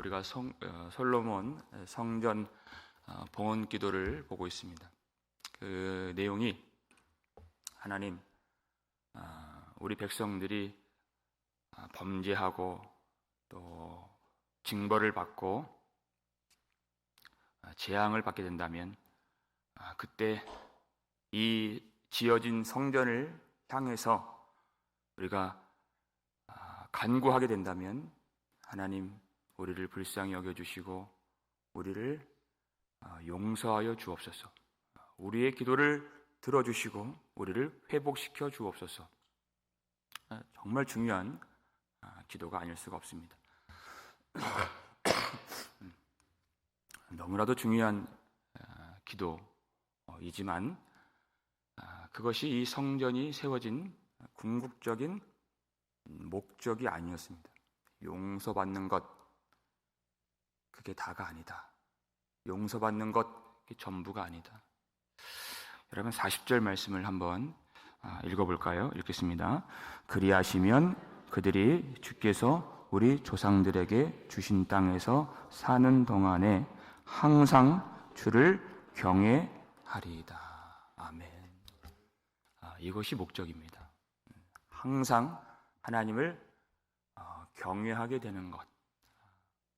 우리가 솔로몬 성전 봉헌 기도를 보고 있습니다. 그 내용이 하나님, 우리 백성들이 범죄하고 또 징벌을 받고 재앙을 받게 된다면 그때 이 지어진 성전을 향해서 우리가 간구하게 된다면 하나님 우리를 불쌍히 여겨주시고 우리를 용서하여 주옵소서. 우리의 기도를 들어주시고 우리를 회복시켜 주옵소서. 정말 중요한 기도가 아닐 수가 없습니다. 너무나도 중요한 기도이지만 그것이 이 성전이 세워진 궁극적인 목적이 아니었습니다. 용서받는 것, 그게 다가 아니다. 용서받는 것, 그게 전부가 아니다. 여러분 40절 말씀을 한번 읽어볼까요? 읽겠습니다. 그리하시면 그들이 주께서 우리 조상들에게 주신 땅에서 사는 동안에 항상 주를 경외하리이다. 아멘. 이것이 목적입니다. 항상 하나님을 경외하게 되는 것.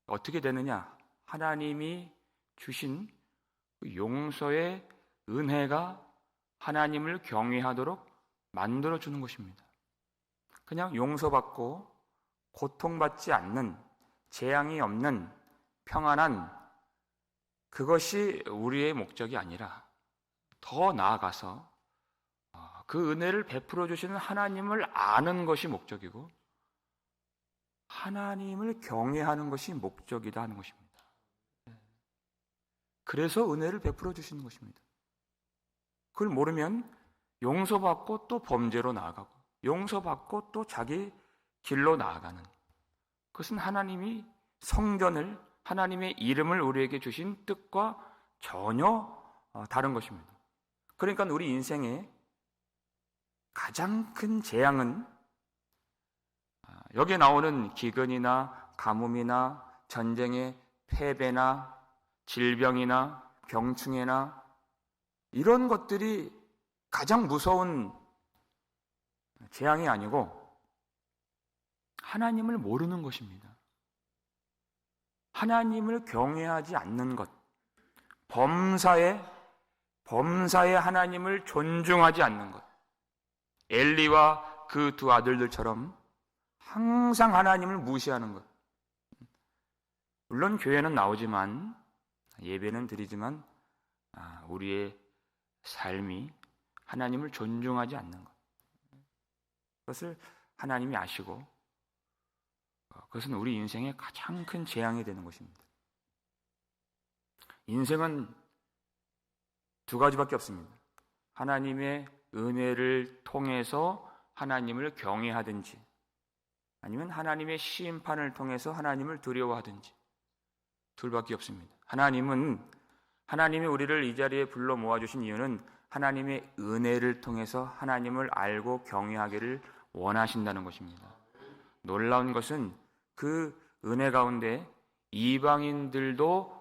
어떻게 되느냐? 하나님이 주신 용서의 은혜가 하나님을 경외하도록 만들어주는 것입니다. 그냥 용서받고 고통받지 않는, 재앙이 없는 평안한, 그것이 우리의 목적이 아니라 더 나아가서 그 은혜를 베풀어 주시는 하나님을 아는 것이 목적이고 하나님을 경외하는 것이 목적이다 하는 것입니다. 그래서 은혜를 베풀어 주시는 것입니다. 그걸 모르면 용서받고 또 범죄로 나아가고 용서받고 또 자기 길로 나아가는, 그것은 하나님이 성전을, 하나님의 이름을 우리에게 주신 뜻과 전혀 다른 것입니다. 그러니까 우리 인생의 가장 큰 재앙은 여기에 나오는 기근이나 가뭄이나 전쟁의 패배나 질병이나 병충해나 이런 것들이 가장 무서운 재앙이 아니고 하나님을 모르는 것입니다. 하나님을 경외하지 않는 것, 범사에 하나님을 존중하지 않는 것. 엘리와 그 두 아들들처럼 항상 하나님을 무시하는 것. 물론 교회는 나오지만, 예배는 드리지만 우리의 삶이 하나님을 존중하지 않는 것, 그것을 하나님이 아시고 그것은 우리 인생의 가장 큰 재앙이 되는 것입니다. 인생은 두 가지밖에 없습니다. 하나님의 은혜를 통해서 하나님을 경외하든지 아니면 하나님의 심판을 통해서 하나님을 두려워하든지, 둘밖에 없습니다. 하나님이 우리를 이 자리에 불러 모아주신 이유는 하나님의 은혜를 통해서 하나님을 알고 경외하기를 원하신다는 것입니다. 놀라운 것은 그 은혜 가운데 이방인들도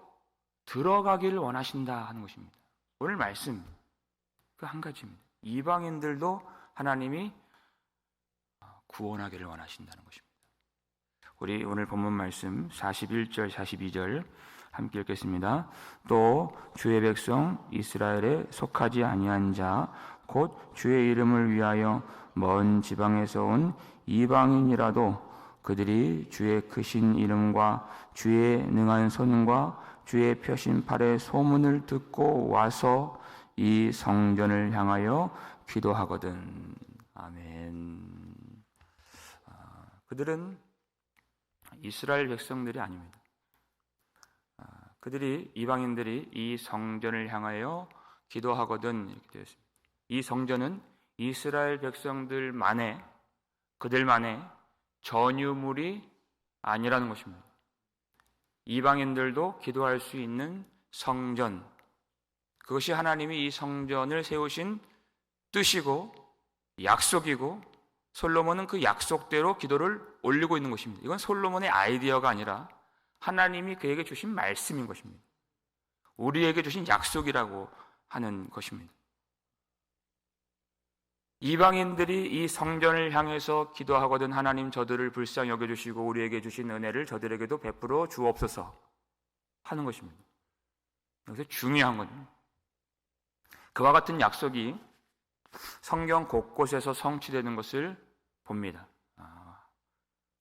들어가기를 원하신다 하는 것입니다. 오늘 말씀 그 한 가지입니다. 이방인들도 하나님이 구원하기를 원하신다는 것입니다. 우리 오늘 본문 말씀 41절 42절 함께 읽겠습니다. 또 주의 백성 이스라엘에 속하지 아니한 자 곧 주의 이름을 위하여 먼 지방에서 온 이방인이라도 그들이 주의 크신 이름과 주의 능한 손과 주의 펴신 팔의 소문을 듣고 와서 이 성전을 향하여 기도하거든. 아멘. 그들은 이스라엘 백성들이 아닙니다. 이방인들이 이 성전을 향하여 기도하거든 이렇게 되어 있습니다. 이 성전은 이스라엘 백성들만의, 그들만의 전유물이 아니라는 것입니다. 이방인들도 기도할 수 있는 성전, 그것이 하나님이 이 성전을 세우신 뜻이고 약속이고 솔로몬은 그 약속대로 기도를 올리고 있는 것입니다. 이건 솔로몬의 아이디어가 아니라 하나님이 그에게 주신 말씀인 것입니다. 우리에게 주신 약속이라고 하는 것입니다. 이방인들이 이 성전을 향해서 기도하거든 하나님 저들을 불쌍히 여겨주시고 우리에게 주신 은혜를 저들에게도 베풀어 주옵소서 하는 것입니다. 여기서 중요한 건 그와 같은 약속이 성경 곳곳에서 성취되는 것을 봅니다.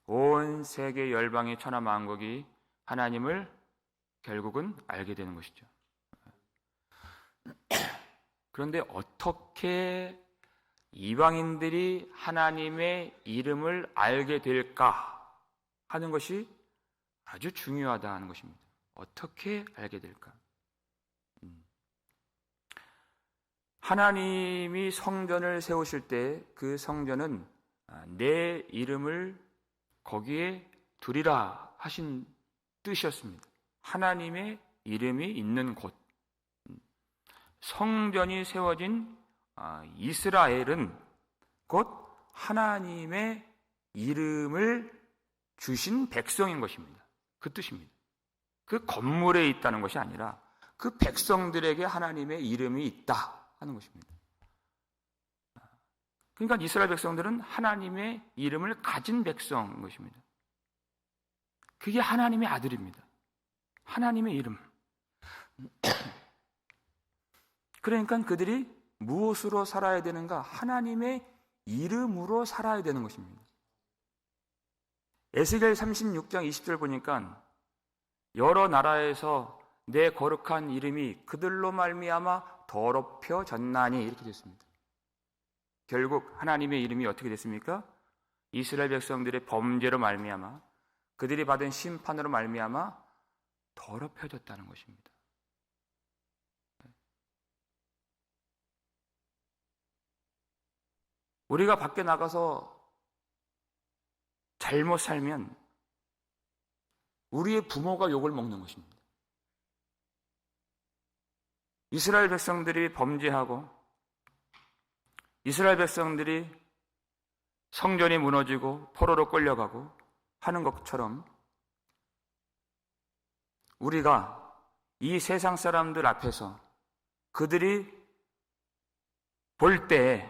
온 세계 열방의 천하 만국이 하나님을 결국은 알게 되는 것이죠. 그런데 어떻게 이방인들이 하나님의 이름을 알게 될까 하는 것이 아주 중요하다 하는 것입니다. 어떻게 알게 될까? 하나님이 성전을 세우실 때 그 성전은 내 이름을 거기에 두리라 하신 뜻이었습니다. 하나님의 이름이 있는 곳. 성전이 세워진 이스라엘은 곧 하나님의 이름을 주신 백성인 것입니다. 그 뜻입니다. 그 건물에 있다는 것이 아니라 그 백성들에게 하나님의 이름이 있다 하는 것입니다. 그러니까 이스라엘 백성들은 하나님의 이름을 가진 백성인 것입니다. 그게 하나님의 아들입니다. 하나님의 이름. 그러니까 그들이 무엇으로 살아야 되는가? 하나님의 이름으로 살아야 되는 것입니다. 에스겔 36장 20절 보니까 여러 나라에서 내 거룩한 이름이 그들로 말미암아 더럽혀졌나니 이렇게 됐습니다. 결국 하나님의 이름이 어떻게 됐습니까? 이스라엘 백성들의 범죄로 말미암아 그들이 받은 심판으로 말미암아 더럽혀졌다는 것입니다. 우리가 밖에 나가서 잘못 살면 우리의 부모가 욕을 먹는 것입니다. 이스라엘 백성들이 범죄하고 이스라엘 백성들이 성전이 무너지고 포로로 끌려가고 하는 것처럼 우리가 이 세상 사람들 앞에서 그들이 볼 때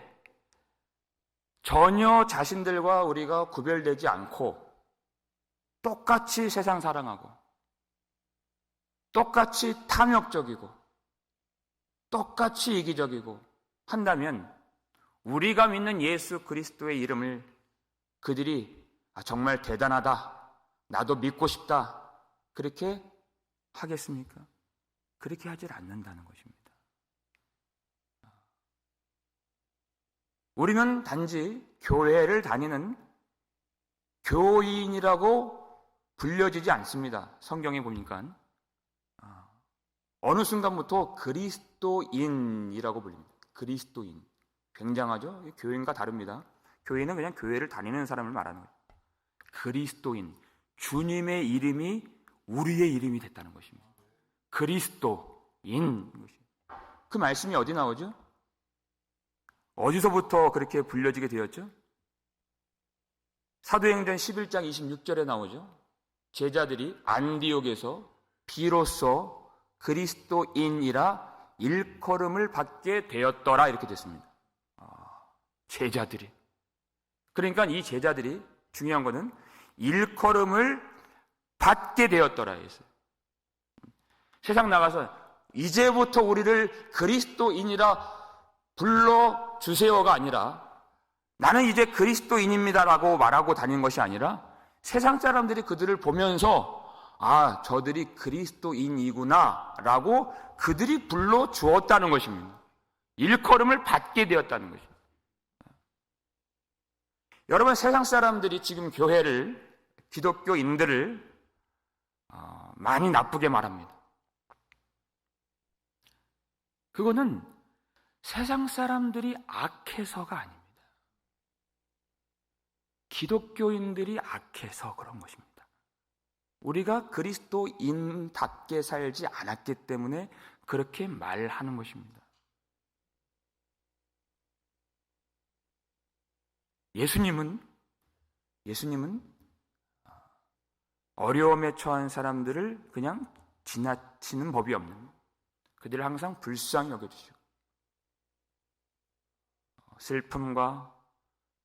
전혀 자신들과 우리가 구별되지 않고 똑같이 세상 사랑하고 똑같이 탐욕적이고 똑같이 이기적이고 한다면 우리가 믿는 예수 그리스도의 이름을 그들이 정말 대단하다, 나도 믿고 싶다 그렇게 하겠습니까? 그렇게 하질 않는다는 것입니다. 우리는 단지 교회를 다니는 교인이라고 불려지지 않습니다. 성경에 보니까 어느 순간부터 그리스도인이라고 불립니다. 그리스도인. 굉장하죠? 교인과 다릅니다. 교인은 그냥 교회를 다니는 사람을 말하는 거예요. 그리스도인. 주님의 이름이 우리의 이름이 됐다는 것입니다. 그리스도인. 그 말씀이 어디 나오죠? 어디서부터 그렇게 불려지게 되었죠? 사도행전 11장 26절에 나오죠. 제자들이 안디옥에서 비로소 그리스도인이라 일컬음을 받게 되었더라 이렇게 됐습니다. 제자들이. 그러니까 이 제자들이 중요한 것은 일컬음을 받게 되었더라 했어요. 세상 나가서 이제부터 우리를 그리스도인이라 불러주세요가 아니라 나는 이제 그리스도인입니다라고 말하고 다니는 것이 아니라 세상 사람들이 그들을 보면서 저들이 그리스도인이구나 라고 그들이 불러주었다는 것입니다. 일컬음을 받게 되었다는 것입니다. 여러분 세상 사람들이 지금 교회를 기독교인들을 많이 나쁘게 말합니다. 그거는 세상 사람들이 악해서가 아닙니다. 기독교인들이 악해서 그런 것입니다. 우리가 그리스도인답게 살지 않았기 때문에 그렇게 말하는 것입니다. 예수님은 어려움에 처한 사람들을 그냥 지나치는 법이 없는, 그들을 항상 불쌍히 여겨주시고 슬픔과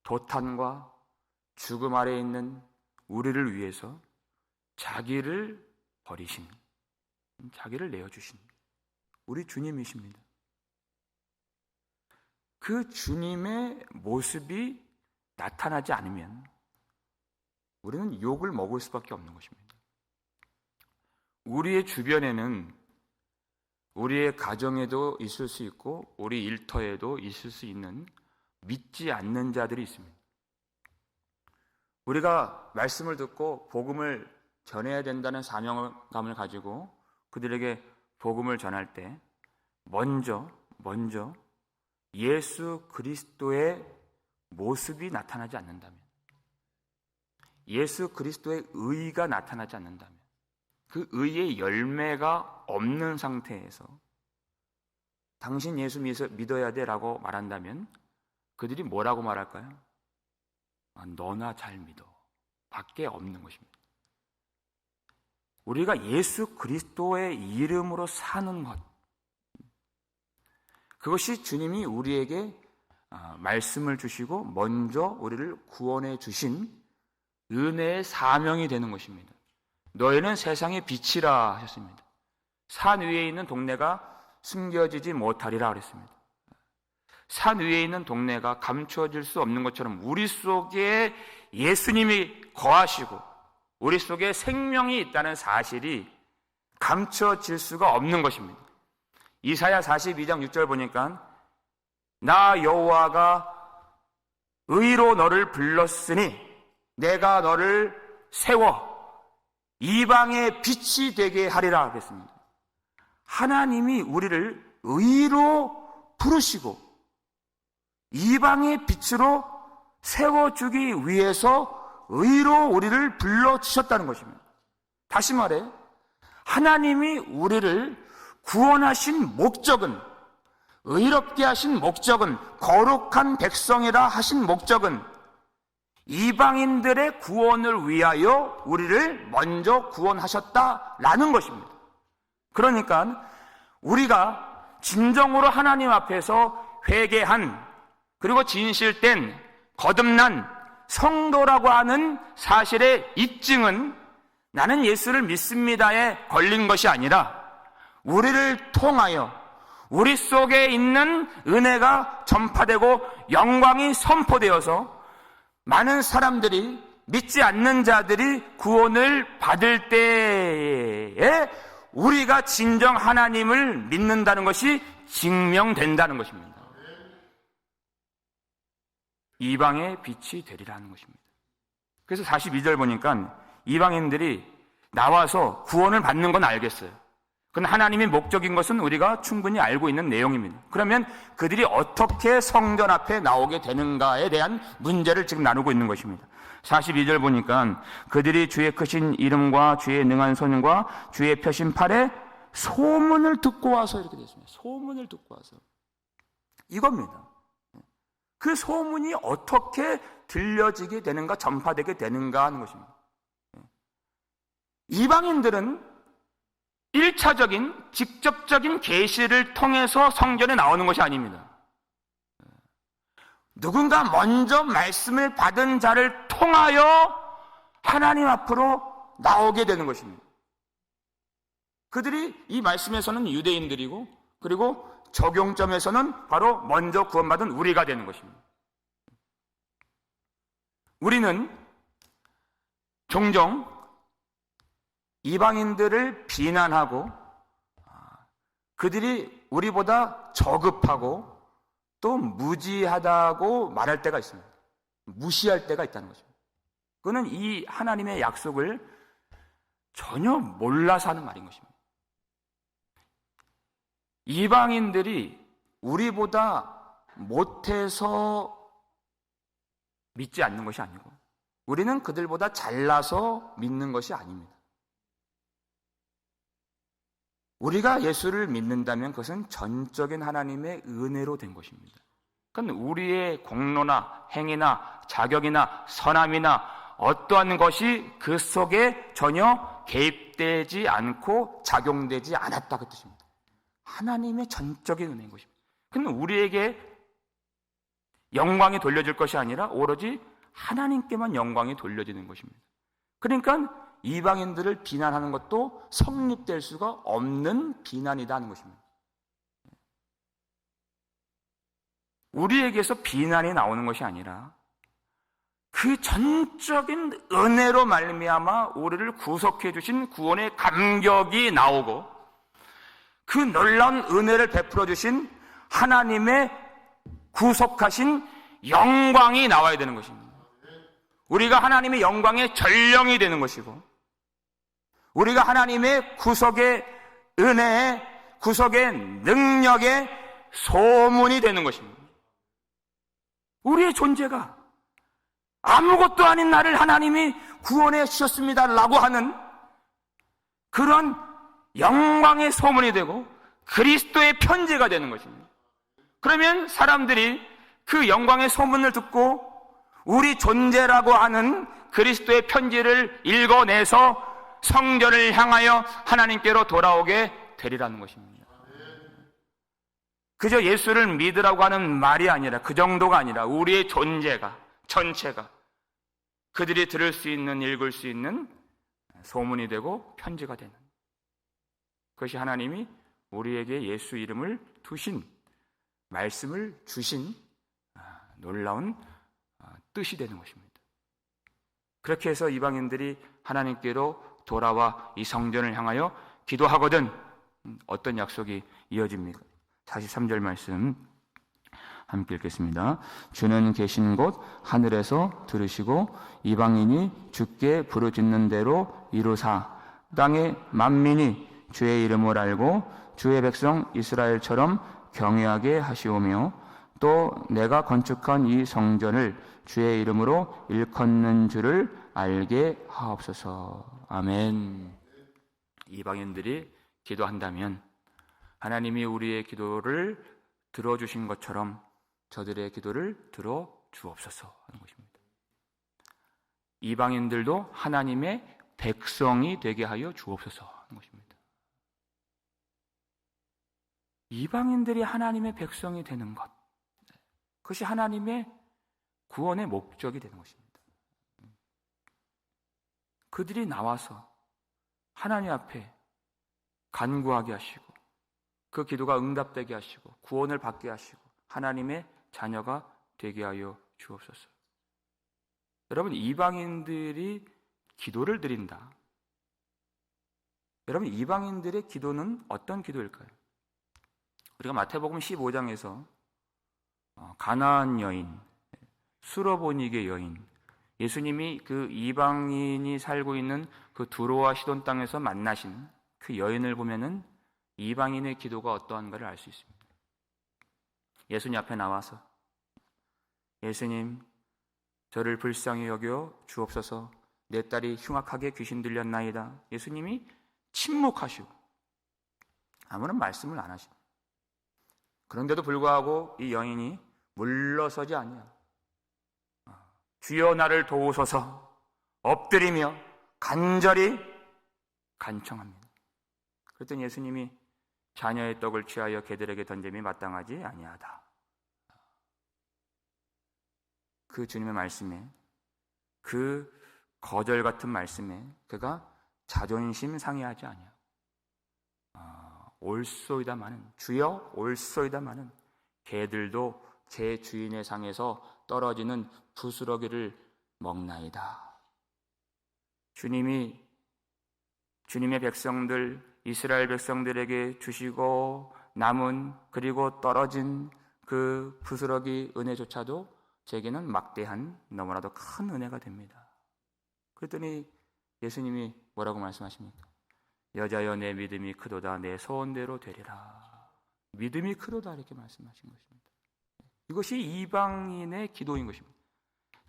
도탄과 죽음 아래에 있는 우리를 위해서 자기를 버리신, 자기를 내어주신 우리 주님이십니다. 그 주님의 모습이 나타나지 않으면 우리는 욕을 먹을 수밖에 없는 것입니다. 우리의 주변에는 우리의 가정에도 있을 수 있고 우리 일터에도 있을 수 있는 믿지 않는 자들이 있습니다. 우리가 말씀을 듣고 복음을 전해야 된다는 사명감을 가지고 그들에게 복음을 전할 때 먼저 예수 그리스도의 모습이 나타나지 않는다면, 예수 그리스도의 의가 나타나지 않는다면, 그 의의 열매가 없는 상태에서 당신 예수 믿어야 돼 라고 말한다면 그들이 뭐라고 말할까요? 너나 잘 믿어 밖에 없는 것입니다. 우리가 예수 그리스도의 이름으로 사는 것, 그것이 주님이 우리에게 말씀을 주시고 먼저 우리를 구원해 주신 은혜의 사명이 되는 것입니다. 너희는 세상의 빛이라 하셨습니다. 산 위에 있는 동네가 숨겨지지 못하리라 그랬습니다. 산 위에 있는 동네가 감추어질 수 없는 것처럼 우리 속에 예수님이 거하시고 우리 속에 생명이 있다는 사실이 감춰질 수가 없는 것입니다. 이사야 42장 6절 보니까 나 여호와가 의로 너를 불렀으니 내가 너를 세워 이방의 빛이 되게 하리라 하겠습니다. 하나님이 우리를 의로 부르시고 이방의 빛으로 세워주기 위해서 의로 우리를 불러주셨다는 것입니다. 다시 말해 하나님이 우리를 구원하신 목적은, 의롭게 하신 목적은, 거룩한 백성이라 하신 목적은 이방인들의 구원을 위하여 우리를 먼저 구원하셨다라는 것입니다. 그러니까 우리가 진정으로 하나님 앞에서 회개한, 그리고 진실된, 거듭난 성도라고 하는 사실의 입증은 나는 예수를 믿습니다에 걸린 것이 아니라 우리를 통하여 우리 속에 있는 은혜가 전파되고 영광이 선포되어서 많은 사람들이, 믿지 않는 자들이 구원을 받을 때에 우리가 진정 하나님을 믿는다는 것이 증명된다는 것입니다. 이방의 빛이 되리라는 것입니다. 그래서 42절 보니까 이방인들이 나와서 구원을 받는 건 알겠어요. 그건 하나님의 목적인 것은 우리가 충분히 알고 있는 내용입니다. 그러면 그들이 어떻게 성전 앞에 나오게 되는가에 대한 문제를 지금 나누고 있는 것입니다. 42절 보니까 그들이 주의 크신 이름과 주의 능한 손과 주의 펴신 팔에 소문을 듣고 와서 이렇게 되어 있습니다. 소문을 듣고 와서. 이겁니다. 그 소문이 어떻게 들려지게 되는가, 전파되게 되는가 하는 것입니다. 이방인들은 1차적인 직접적인 계시를 통해서 성전에 나오는 것이 아닙니다. 누군가 먼저 말씀을 받은 자를 통하여 하나님 앞으로 나오게 되는 것입니다. 그들이 이 말씀에서는 유대인들이고, 그리고 적용점에서는 바로 먼저 구원받은 우리가 되는 것입니다. 우리는 종종 이방인들을 비난하고 그들이 우리보다 저급하고 또 무지하다고 말할 때가 있습니다. 무시할 때가 있다는 것입니다. 그거는 이 하나님의 약속을 전혀 몰라서 하는 말인 것입니다. 이방인들이 우리보다 못해서 믿지 않는 것이 아니고 우리는 그들보다 잘나서 믿는 것이 아닙니다. 우리가 예수를 믿는다면 그것은 전적인 하나님의 은혜로 된 것입니다. 그건 우리의 공로나 행위나 자격이나 선함이나 어떠한 것이 그 속에 전혀 개입되지 않고 작용되지 않았다 그 뜻입니다. 하나님의 전적인 은혜인 것입니다. 근데 우리에게 영광이 돌려질 것이 아니라 오로지 하나님께만 영광이 돌려지는 것입니다. 그러니까 이방인들을 비난하는 것도 성립될 수가 없는 비난이다 하는 것입니다. 우리에게서 비난이 나오는 것이 아니라 그 전적인 은혜로 말미암아 우리를 구속해 주신 구원의 감격이 나오고 그 놀라운 은혜를 베풀어 주신 하나님의 구속하신 영광이 나와야 되는 것입니다. 우리가 하나님의 영광의 전령이 되는 것이고 우리가 하나님의 구속의 은혜의 구속의 능력의 소문이 되는 것입니다. 우리의 존재가 아무것도 아닌 나를 하나님이 구원해 주셨습니다 라고 하는 그런 영광의 소문이 되고 그리스도의 편지가 되는 것입니다. 그러면 사람들이 그 영광의 소문을 듣고 우리 존재라고 하는 그리스도의 편지를 읽어내서 성전을 향하여 하나님께로 돌아오게 되리라는 것입니다. 그저 예수를 믿으라고 하는 말이 아니라 그 정도가 아니라 우리의 존재가 전체가 그들이 들을 수 있는 읽을 수 있는 소문이 되고 편지가 되는 그것이 하나님이 우리에게 예수 이름을 두신 말씀을 주신 놀라운 뜻이 되는 것입니다. 그렇게 해서 이방인들이 하나님께로 돌아와 이 성전을 향하여 기도하거든 어떤 약속이 이어집니까? 43절 말씀 함께 읽겠습니다. 주는 계신 곳 하늘에서 들으시고 이방인이 주께 부르짖는 대로 이루사 땅의 만민이 주의 이름을 알고 주의 백성 이스라엘처럼 경외하게 하시오며 또 내가 건축한 이 성전을 주의 이름으로 일컫는 줄을 알게 하옵소서. 아멘. 이방인들이 기도한다면 하나님이 우리의 기도를 들어주신 것처럼 저들의 기도를 들어주옵소서 하는 것입니다. 이방인들도 하나님의 백성이 되게 하여 주옵소서 하는 것입니다. 이방인들이 하나님의 백성이 되는 것, 그것이 하나님의 구원의 목적이 되는 것입니다. 그들이 나와서 하나님 앞에 간구하게 하시고 그 기도가 응답되게 하시고 구원을 받게 하시고 하나님의 자녀가 되게 하여 주옵소서. 여러분, 이방인들이 기도를 드린다. 여러분, 이방인들의 기도는 어떤 기도일까요? 우리가 마태복음 15장에서 가나안 여인, 수로보니게 여인, 예수님이 그 이방인이 살고 있는 그 두로와 시돈 땅에서 만나신 그 여인을 보면은 이방인의 기도가 어떠한가를 알 수 있습니다. 예수님 앞에 나와서 예수님, 저를 불쌍히 여겨 주옵소서. 내 딸이 흉악하게 귀신 들렸나이다. 예수님이 침묵하시고 아무런 말씀을 안 하십니다. 그런데도 불구하고 이 여인이 물러서지 아니하고 주여 나를 도우소서 엎드리며 간절히 간청합니다. 그랬더니 예수님이 자녀의 떡을 취하여 개들에게 던짐이 마땅하지 아니하다. 그 주님의 말씀에, 그 거절 같은 말씀에 그가 자존심 상해하지 아니하고 올소이다마는, 주여 올소이다마는 개들도 제 주인의 상에서 떨어지는 부스러기를 먹나이다. 주님이 주님의 백성들, 이스라엘 백성들에게 주시고 남은 그리고 떨어진 그 부스러기 은혜조차도 제게는 막대한 너무나도 큰 은혜가 됩니다. 그랬더니 예수님이 뭐라고 말씀하십니까? 여자여 내 믿음이 크도다. 내 소원대로 되리라. 믿음이 크도다 이렇게 말씀하신 것입니다. 이것이 이방인의 기도인 것입니다.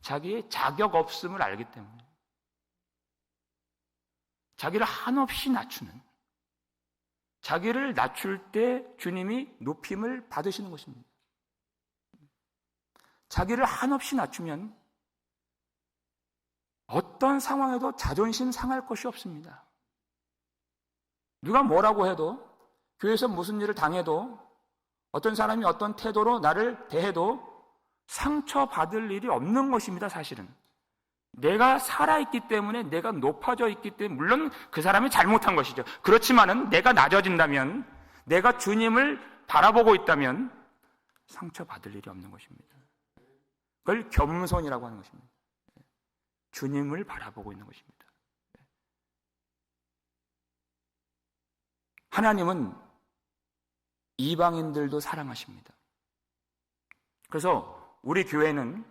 자기의 자격 없음을 알기 때문에 자기를 한없이 낮추는, 자기를 낮출 때 주님이 높임을 받으시는 것입니다. 자기를 한없이 낮추면 어떤 상황에도 자존심 상할 것이 없습니다. 누가 뭐라고 해도, 교회에서 무슨 일을 당해도, 어떤 사람이 어떤 태도로 나를 대해도 상처받을 일이 없는 것입니다, 사실은. 내가 살아있기 때문에, 내가 높아져 있기 때문에, 물론 그 사람이 잘못한 것이죠. 그렇지만은 내가 낮아진다면, 내가 주님을 바라보고 있다면 상처받을 일이 없는 것입니다. 그걸 겸손이라고 하는 것입니다. 주님을 바라보고 있는 것입니다. 하나님은 이방인들도 사랑하십니다. 그래서 우리 교회는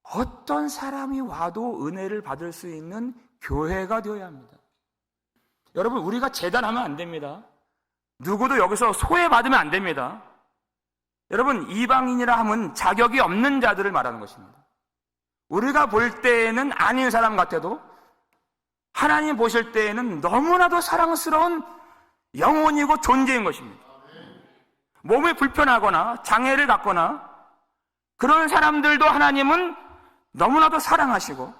어떤 사람이 와도 은혜를 받을 수 있는 교회가 되어야 합니다. 여러분, 우리가 재단하면 안 됩니다. 누구도 여기서 소외받으면 안 됩니다. 여러분, 이방인이라 하면 자격이 없는 자들을 말하는 것입니다. 우리가 볼 때에는 아닌 사람 같아도 하나님 보실 때에는 너무나도 사랑스러운 영혼이고 존재인 것입니다. 몸이 불편하거나 장애를 갖거나 그런 사람들도 하나님은 너무나도 사랑하시고,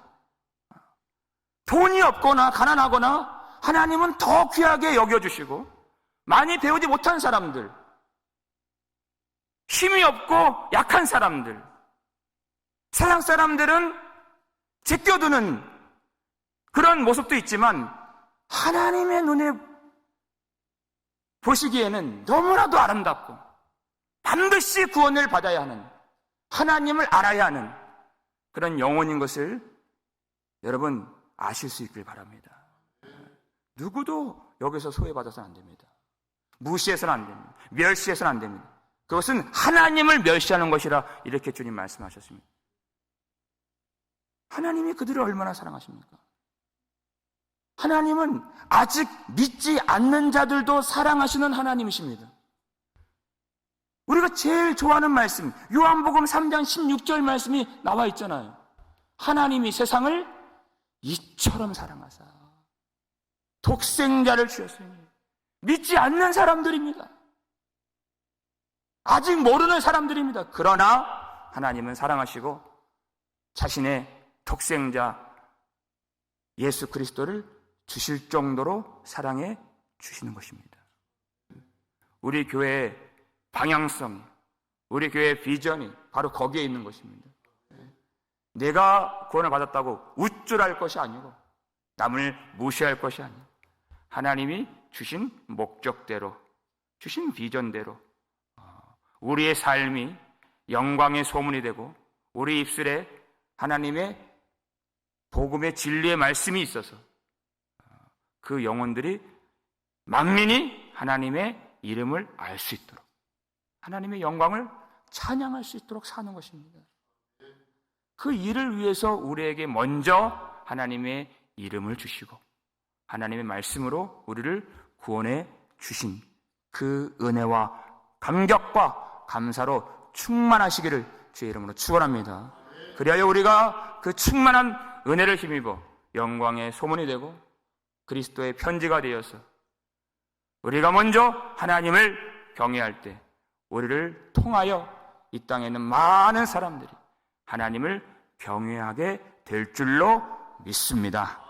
돈이 없거나 가난하거나 하나님은 더 귀하게 여겨주시고, 많이 배우지 못한 사람들, 힘이 없고 약한 사람들, 세상 사람들은 제껴두는 그런 모습도 있지만 하나님의 눈에 보시기에는 너무나도 아름답고 반드시 구원을 받아야 하는, 하나님을 알아야 하는 그런 영혼인 것을 여러분 아실 수 있길 바랍니다. 누구도 여기서 소외받아서는 안 됩니다. 무시해서는 안 됩니다. 멸시해서는 안 됩니다. 그것은 하나님을 멸시하는 것이라 이렇게 주님 말씀하셨습니다. 하나님이 그들을 얼마나 사랑하십니까? 하나님은 아직 믿지 않는 자들도 사랑하시는 하나님이십니다. 우리가 제일 좋아하는 말씀, 요한복음 3장 16절 말씀이 나와 있잖아요. 하나님이 세상을 이처럼 사랑하사 독생자를 주셨으니. 믿지 않는 사람들입니다. 아직 모르는 사람들입니다. 그러나 하나님은 사랑하시고 자신의 독생자 예수 그리스도를 주실 정도로 사랑해 주시는 것입니다. 우리 교회의 방향성, 우리 교회의 비전이 바로 거기에 있는 것입니다. 내가 구원을 받았다고 우쭐할 것이 아니고 남을 무시할 것이 아니고 하나님이 주신 목적대로, 주신 비전대로 우리의 삶이 영광의 소문이 되고 우리 입술에 하나님의 복음의 진리의 말씀이 있어서 그 영혼들이 만민이 하나님의 이름을 알 수 있도록, 하나님의 영광을 찬양할 수 있도록 사는 것입니다. 그 일을 위해서 우리에게 먼저 하나님의 이름을 주시고 하나님의 말씀으로 우리를 구원해 주신 그 은혜와 감격과 감사로 충만하시기를 주의 이름으로 축원합니다. 그리하여 우리가 그 충만한 은혜를 힘입어 영광의 소문이 되고 그리스도의 편지가 되어서 우리가 먼저 하나님을 경외할 때 우리를 통하여 이 땅에 있는 많은 사람들이 하나님을 경외하게 될 줄로 믿습니다.